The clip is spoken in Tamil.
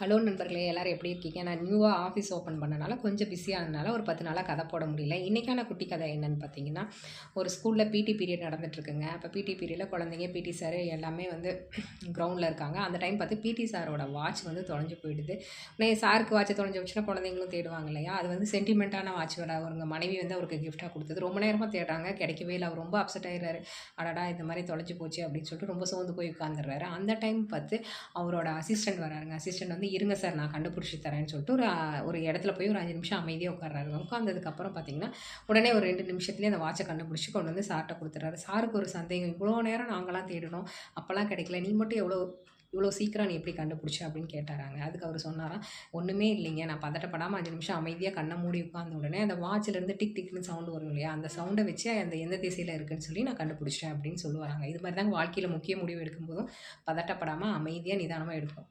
ஹலோ நண்பர்களே, எல்லாரும் எப்படி இருக்கீங்க? நான் நியூவா ஆஃபீஸ் ஓப்பன் பண்ணனால கொஞ்சம் பிஸியானதுனால ஒரு 10 நாளா கதை போட முடியல. இன்னைக்கான குட்டி கதை என்னன்னு பார்த்தீங்கன்னா, ஒரு ஸ்கூல்ல பிடி பீரியட் நடந்துட்டுருக்குங்க. அப்போ பிடி பீரியட்ல குழந்தைங்க, பிடி சார் எல்லாமே வந்து கிரவுண்டில் இருக்காங்க. அந்த டைம் பார்த்து பிடி சாரோட வாட்ச் வந்து தொலைஞ்சு போயிடுது. உடனே சாருக்கு வாட்ச் தொலைஞ்சு போச்சுன்னா குழந்தைங்களும் தேடுவாங்க இல்லையா? அது வந்து சென்டிமெண்ட்டான வாட்ச் வேற. அவருங்க மனைவி வந்து அவருக்கு கிஃப்ட்டாக கொடுத்தது. ரொம்ப நேரமாக தேடுறாங்க, கிடைக்கவே இல்லை. அவர் ரொம்ப அப்செட் ஆயிடுறாரு. அடடா, இந்த மாதிரி தொலைஞ்சு போச்சு அப்படின்னு சொல்லிட்டு ரொம்ப சோர்ந்து போய் உட்காந்துடுறாரு. அந்த டைம் பார்த்து அவரோட அசிஸ்டன்ட் வராருங்க. அசிஸ்டன்ட் வந்து இருங்க சார், நான் கண்டுபிடிச்சி தரேன்னு சொல்லிட்டு ஒரு இடத்துல போய் ஒரு 5 நிமிஷம் அமைதியாக உட்கார்றாரு. உட்காந்ததுக்கப்புறம் பார்த்தீங்கன்னா, உடனே ஒரு 2 நிமிஷத்துலேயே அந்த வாட்சை கண்டுபிடிச்சி கொண்டு வந்து சார்கிட்ட கொடுத்துட்றாரு. சாருக்கு ஒரு சந்தேகம், இவ்வளோ நேரம் நாங்களாம் தேடினோம், அப்போல்லாம் கிடைக்கல, நீ மட்டும் இவ்வளோ சீக்கிரம் நீ எப்படி கண்டுபிடிச்ச அப்படின்னு கேட்டாராங்க. அதுக்கு அவர் சொன்னாராம், ஒன்றுமே இல்லைங்க, நான் பதட்டப்படாமல் 5 நிமிஷம் அமைதியாக கண்ணை மூடி உட்கார்ந்த உடனே அந்த வாட்சிலேருந்து டிக் டிக்னு சவுண்டு வரும் இல்லையா, அந்த சவுண்டை வச்சு அந்த எந்த திசையில் இருக்குன்னு சொல்லி நான் கண்டுபிடிச்சிட்டேன் அப்படின்னு சொல்லுவாங்க. இது மாதிரி தாங்க வாழ்க்கையில் முக்கிய முடிவு எடுக்கும்போதும் பதட்டப்படாமல் அமைதியாக நிதானமாக எடுப்போம்.